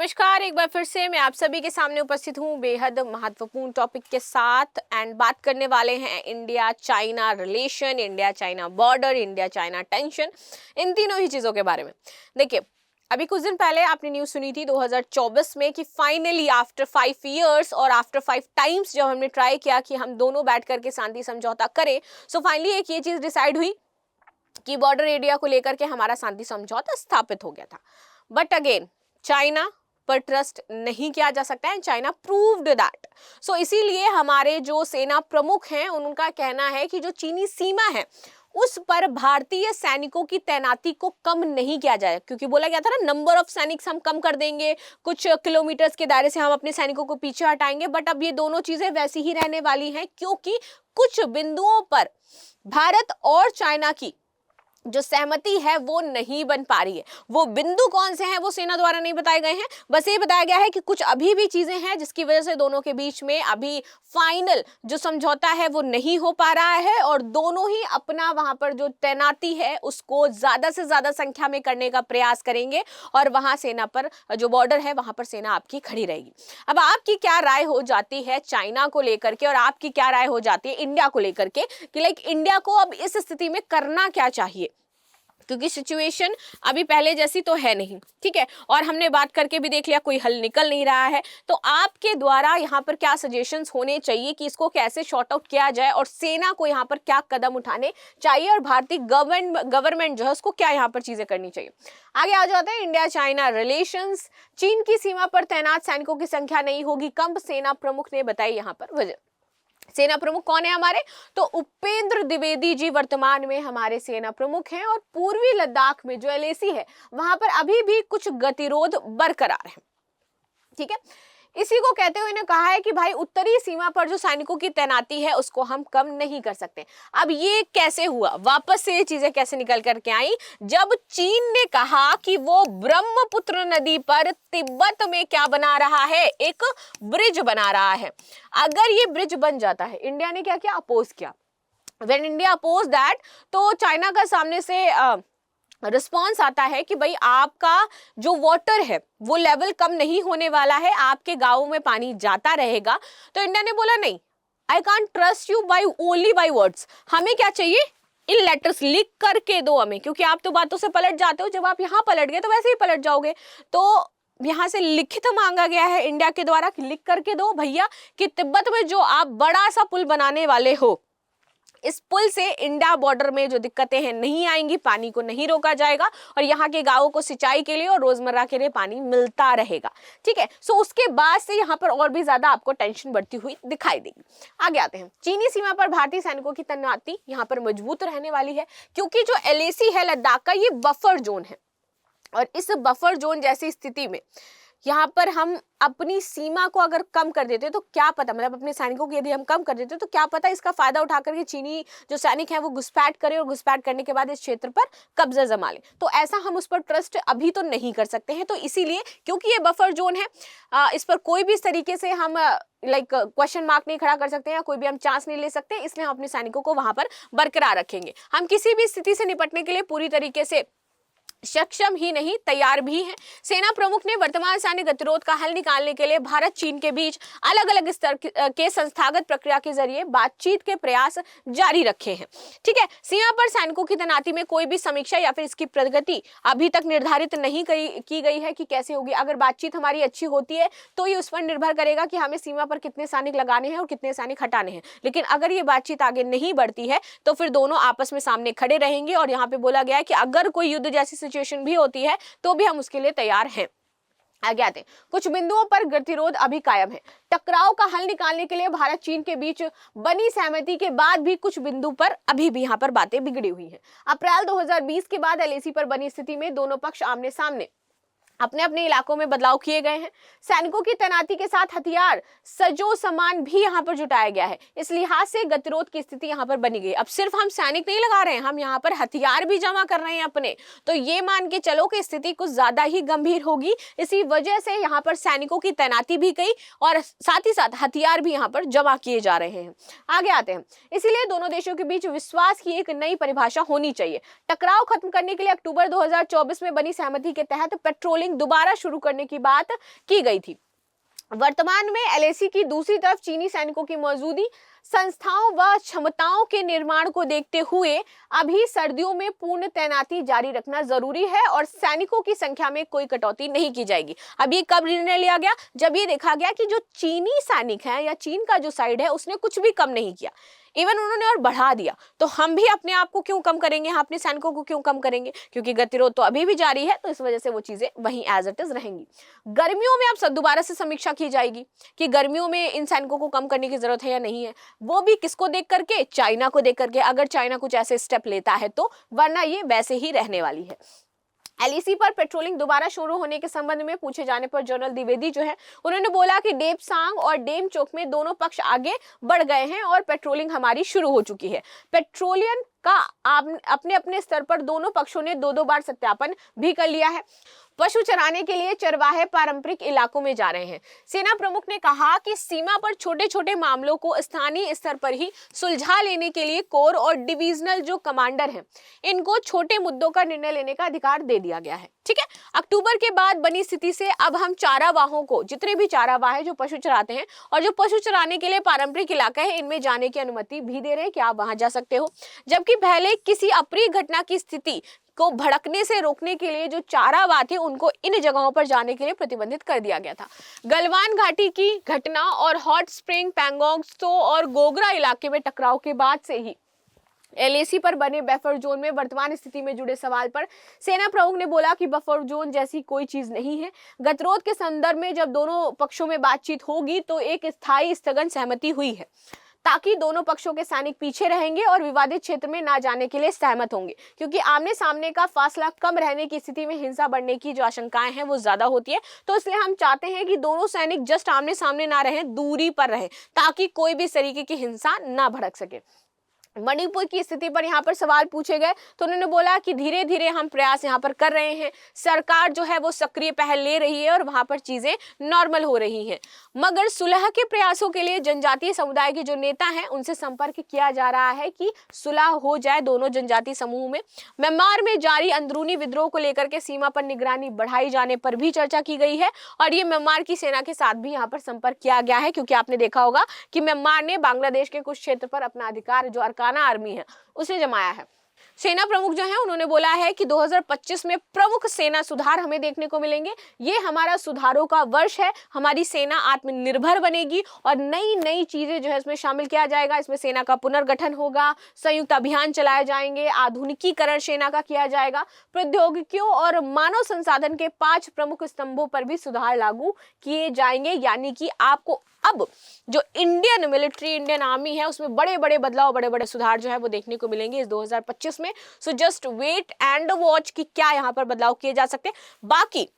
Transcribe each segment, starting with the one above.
नमस्कार, एक बार फिर से मैं आप सभी के सामने उपस्थित हूँ बेहद महत्वपूर्ण टॉपिक के साथ एंड बात करने वाले हैं India China relation, India China border, India China tension, इन तीनों ही चीज़ों के बारे में। देखिए, अभी कुछ दिन पहले आपने न्यूज़ सुनी थी 2024 में कि फाइनली आफ्टर 5 इयर्स और आफ्टर 5 टाइम्स जब हमने ट्राई किया कि हम दोनों बैठ करके शांति समझौता करें, सो फाइनली एक ये चीज़ डिसाइड हुई कि बॉर्डर एरिया को लेकर के हमारा शांति समझौता स्थापित हो गया था। बट अगेन चाइना पर ट्रस्ट नहीं किया जा सकता है, चाइना प्रूव्ड दैट। सो इसीलिए हमारे जो सेना प्रमुख हैं उनका कहना है कि जो चीनी सीमा है उस पर भारतीय सैनिकों की तैनाती को कम नहीं किया जाए, क्योंकि बोला गया था ना नंबर ऑफ सैनिक हम कम कर देंगे, कुछ किलोमीटर्स के दायरे से हम अपने सैनिकों को पीछे हटाएंगे। बट अब ये दोनों चीजें वैसी ही रहने वाली हैं, क्योंकि कुछ बिंदुओं पर भारत और चाइना की जो सहमति है वो नहीं बन पा रही है। वो बिंदु कौन से हैं वो सेना द्वारा नहीं बताए गए हैं, बस ये बताया गया है कि कुछ अभी भी चीजें हैं जिसकी वजह से दोनों के बीच में अभी फाइनल जो समझौता है वो नहीं हो पा रहा है और दोनों ही अपना वहां पर जो तैनाती है उसको ज्यादा से ज्यादा संख्या में करने का प्रयास करेंगे और वहां सेना पर जो बॉर्डर है वहां पर सेना आपकी खड़ी रहेगी। अब आपकी क्या राय हो जाती है चाइना को लेकर के और आपकी क्या राय हो जाती है इंडिया को लेकर के कि लाइक इंडिया को अब इस स्थिति में करना क्या चाहिए, क्योंकि सिचुएशन अभी पहले जैसी तो है नहीं, ठीक है, और हमने बात करके भी देख लिया कोई हल निकल नहीं रहा है। तो आपके द्वारा यहाँ पर क्या सजेशंस होने चाहिए कि इसको कैसे शॉर्ट आउट किया जाए और सेना को यहाँ पर क्या कदम उठाने चाहिए और भारतीय गवर्नमेंट जो है उसको क्या यहाँ पर चीजें करनी चाहिए। आगे आ जाते हैं इंडिया चाइना रिलेशंस। चीन की सीमा पर तैनात सैनिकों की संख्या नहीं होगी कम, सेना प्रमुख ने बताई यहाँ पर वजह। सेना प्रमुख कौन है हमारे, तो उपेंद्र द्विवेदी जी वर्तमान में हमारे सेना प्रमुख हैं और पूर्वी लद्दाख में जो एलएसी है वहां पर अभी भी कुछ गतिरोध बरकरार है, ठीक है। इसी को कहते हुए इन्होंने कहा है कि भाई उत्तरी सीमा पर जो सैनिकों की तैनाती है उसको हम कम नहीं कर सकते। अब ये कैसे हुआ, वापस से ये चीजें कैसे निकल करके आई, जब चीन ने कहा कि वो ब्रह्मपुत्र नदी पर तिब्बत में क्या बना रहा है, एक ब्रिज बना रहा है। अगर ये ब्रिज बन जाता है, इंडिया ने क्या किया, अपोज किया। व्हेन इंडिया अपोज दैट, तो चाइना का सामने से रिस्पॉन्स आता है कि भाई आपका जो वाटर है वो लेवल कम नहीं होने वाला है, आपके गांवों में पानी जाता रहेगा। तो इंडिया ने बोला नहीं, I can't trust you by only by words, हमें क्या चाहिए, इन लेटर्स लिख करके दो हमें, क्योंकि आप तो बातों से पलट जाते हो, जब आप यहाँ पलट गए तो वैसे ही पलट जाओगे। तो यहाँ से लिखित मांगा गया है इंडिया के द्वारा कि लिख करके दो भैया कि तिब्बत में जो आप बड़ा सा पुल बनाने वाले हो, इस पुल से इंडिया बॉर्डर में जो दिक्कतें हैं नहीं आएंगी, पानी को नहीं रोका जाएगा और यहाँ के गांवों को सिंचाई के लिए और रोजमर्रा के लिए पानी मिलता रहेगा, ठीक है। सो उसके बाद से यहाँ पर और भी ज्यादा आपको टेंशन बढ़ती हुई दिखाई देगी। आगे आते हैं, चीनी सीमा पर भारतीय सैनिकों की तैनाती यहाँ पर मजबूत रहने वाली है, क्योंकि जो एलएसी है लद्दाख का, ये बफर जोन है और इस बफर जोन जैसी स्थिति में यहाँ पर हम अपनी सीमा को अगर कम कर देते तो क्या पता, मतलब अपने सैनिकों को यदि हम कम कर देते तो क्या पता इसका फायदा उठा करके चीनी जो सैनिक है वो घुसपैठ करे और घुसपैठ करने के बाद इस क्षेत्र पर कब्जा जमा ले। तो ऐसा हम उस पर ट्रस्ट अभी तो नहीं कर सकते हैं। तो इसीलिए क्योंकि ये बफर जोन है, इस पर कोई भी इस तरीके से हम लाइक क्वेश्चन मार्क नहीं खड़ा कर सकते हैं, कोई भी हम चांस नहीं ले सकते, इसलिए हम अपने सैनिकों को वहां पर बरकरार रखेंगे। हम किसी भी स्थिति से निपटने के लिए पूरी तरीके से सक्षम ही नहीं, तैयार भी हैं। सेना प्रमुख ने वर्तमान सैन्य गतिरोध का हल निकालने के लिए भारत चीन के बीच अलग अलग स्तर के संस्थागत प्रक्रिया के जरिए बातचीत के प्रयास जारी रखे हैं, ठीक है। सीमा पर सैनिकों की तैनाती में कोई भी समीक्षा या फिर इसकी प्रगति अभी तक निर्धारित नहीं की गई है कि कैसे होगी। अगर बातचीत हमारी अच्छी होती है तो ये उस पर निर्भर करेगा कि हमें सीमा पर कितने सैनिक लगाने हैं और कितने सैनिक हटाने हैं। लेकिन अगर ये बातचीत आगे नहीं बढ़ती है तो फिर दोनों आपस में सामने खड़े रहेंगे और यहाँ पे बोला गया है कि अगर कोई युद्ध जैसी सिचुएशन भी होती है तो भी हम उसके लिए तैयार हैं। आगे आते हैं, कुछ बिंदुओं पर गतिरोध अभी कायम है। टकराव का हल निकालने के लिए भारत चीन के बीच बनी सहमति के बाद भी कुछ बिंदु पर अभी भी यहाँ पर बातें बिगड़ी हुई हैं। अप्रैल 2020 के बाद एलएसी पर बनी स्थिति में दोनों पक्ष आमने सामने अपने अपने इलाकों में बदलाव किए गए हैं। सैनिकों की तैनाती के साथ हथियार सजो सामान भी यहाँ पर जुटाया गया है। इस लिहाज से गतिरोध की स्थिति यहाँ पर बनी गई। अब सिर्फ हम सैनिक नहीं लगा रहे हैं, हम यहाँ पर हथियार भी जमा कर रहे हैं अपने, तो ये मान के चलो कि स्थिति कुछ ज्यादा ही गंभीर होगी। इसी वजह से यहाँ पर सैनिकों की तैनाती भी गई और साथ ही साथ हथियार भी यहाँ पर जमा किए जा रहे हैं। आगे आते हैं, इसीलिए दोनों देशों के बीच विश्वास की एक नई परिभाषा होनी चाहिए। टकराव खत्म करने के लिए अक्टूबर 2024 में बनी सहमति के तहत पेट्रोलिंग पेट्रोलिंग दोबारा शुरू करने की बात की गई थी। वर्तमान में एलएसी की दूसरी तरफ चीनी सैनिकों की मौजूदी, संस्थाओं व क्षमताओं के निर्माण को देखते हुए अभी सर्दियों में पूर्ण तैनाती जारी रखना जरूरी है और सैनिकों की संख्या में कोई कटौती नहीं की जाएगी। अब ये कब निर्णय लिया गया? जब ये देखा गया कि जो चीनी सैनिक है या चीन का जो साइड है उसने कुछ भी कम नहीं किया, इवन उन्होंने और बढ़ा दिया, तो हम भी अपने आप को क्यों कम करेंगे, हम अपने सैनिकों को क्यों कम करेंगे? क्योंकि गतिरोध तो अभी भी जारी है, तो इस वजह से वो चीजें वहीं एज इट इज रहेंगी। गर्मियों में अब सब दोबारा से समीक्षा की जाएगी कि गर्मियों में इन सैनिकों को कम करने की जरूरत है या नहीं है। वो भी किसको देख करके? चाइना को देख करके, अगर चाइना कुछ ऐसे स्टेप लेता है तो, वरना ये वैसे ही रहने वाली है। एलईसी पर पेट्रोलिंग दोबारा शुरू होने के संबंध में पूछे जाने पर जनरल द्विवेदी जो है उन्होंने बोला कि डेपसांग और डेमचोक में दोनों पक्ष आगे बढ़ गए हैं और पेट्रोलिंग हमारी शुरू हो चुकी है। पेट्रोलियम का अपने अपने स्तर पर दोनों पक्षों ने दो बार सत्यापन भी कर लिया है। पशु चराने के लिए चरवाहे पारंपरिक इलाकों में जा रहे हैं। सेना प्रमुख ने कहा कि सीमा पर छोटे छोटे मामलों को स्थानीय स्तर पर ही सुलझा लेने के लिए कोर और डिविजनल जो कमांडर हैं, इनको छोटे मुद्दों का निर्णय लेने का अधिकार दे दिया गया है। ठीक है, अक्टूबर के बाद बनी स्थिति से अब हम चारावाहों को, जितने भी चारावाह है जो पशु चराते हैं और जो पशु चराने के लिए पारंपरिक इलाका है, इनमें जाने की अनुमति भी दे रहे हैं कि आप वहां जा सकते हो। जबकि पहले किसी अप्रिय घटना की स्थिति को भड़कने से रोकने के लिए जो चारावाह थे उनको इन जगहों पर जाने के लिए प्रतिबंधित कर दिया गया था। गलवान घाटी की घटना और हॉट स्प्रिंग, पैंगोंग त्सो और गोगरा इलाके में टकराव के बाद से ही एलएसी पर बने बफर जोन में वर्तमान स्थिति में जुड़े सवाल पर सेना प्रमुख ने बोला कि बफर जोन जैसी कोई चीज नहीं है। गतिरोध के संदर्भ में जब दोनों पक्षों में बातचीत होगी तो एक स्थायी स्थगन सहमति हुई है ताकि दोनों पक्षों के सैनिक पीछे रहेंगे और विवादित क्षेत्र में ना जाने के लिए सहमत होंगे, क्योंकि आमने सामने का फासला कम रहने की स्थिति में हिंसा बढ़ने की जो आशंकाएं हैं वो ज्यादा होती है। तो इसलिए हम चाहते हैं कि दोनों सैनिक जस्ट आमने सामने ना रहें, दूरी पर रहें, ताकि कोई भी तरीके की हिंसा ना भड़क सके। मणिपुर की स्थिति पर यहाँ पर सवाल पूछे गए तो उन्होंने बोला कि धीरे धीरे हम प्रयास यहाँ पर कर रहे हैं, सरकार जो है वो सक्रिय पहल ले रही है और वहां पर चीजें नॉर्मल हो रही हैं, मगर सुलह के प्रयासों के लिए जनजातीय समुदाय के जो नेता हैं उनसे संपर्क किया जा रहा है कि सुलह हो जाए दोनों जनजातीय समूह में। म्यांमार में जारी अंदरूनी विद्रोह को लेकर के सीमा पर निगरानी बढ़ाई जाने पर भी चर्चा की गई है और ये म्यांमार की सेना के साथ भी यहाँ पर संपर्क किया गया है, क्योंकि आपने देखा होगा कि म्यांमार ने बांग्लादेश के कुछ क्षेत्र पर अपना अधिकार जो अरकाना आर्मी है उसने जमाया है। सेना प्रमुख जो है उन्होंने बोला है कि 2025 में प्रमुख सेना सुधार हमें देखने को मिलेंगे। ये हमारा सुधारों का वर्ष है, हमारी सेना आत्मनिर्भर बनेगी और नई नई चीजें जो है इसमें शामिल किया जाएगा। इसमें सेना का पुनर्गठन होगा, संयुक्त अभियान चलाए जाएंगे, आधुनिकीकरण सेना का किया जाएगा, प्रौद्योगिकियों और मानव संसाधन के 5 प्रमुख स्तंभों पर भी सुधार लागू किए जाएंगे। यानी कि आपको अब जो इंडियन मिलिट्री, इंडियन आर्मी है उसमें बड़े बड़े बदलाव, बड़े बड़े सुधार जो है वो देखने को मिलेंगे इस 2025 में। So just wait and watch कि क्या यहाँ पर बदलाव किए जा सकते हैं। बाकी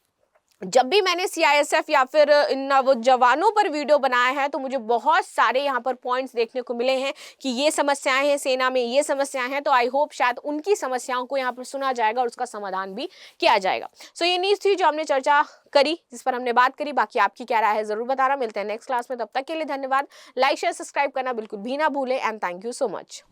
जब भी मैंने सीआईएसएफ या फिर इन नौजवानों पर वीडियो बनाया है तो मुझे बहुत सारे यहाँ पर पॉइंट्स देखने को मिले हैं कि ये समस्याएं हैं सेना में, ये समस्याएं हैं, तो आई होप शायद उनकी समस्याओं को यहाँ पर सुना जाएगा और उसका समाधान भी किया जाएगा। सो ये न्यूज़ थी जो हमने चर्चा करी, जिस पर हमने बात करी। बाकी आपकी क्या राय है जरूर बताना। मिलते हैं नेक्स्ट क्लास में, तब तक के लिए धन्यवाद। लाइक शेयर सब्सक्राइब करना बिल्कुल भी ना भूलें and thank you so much.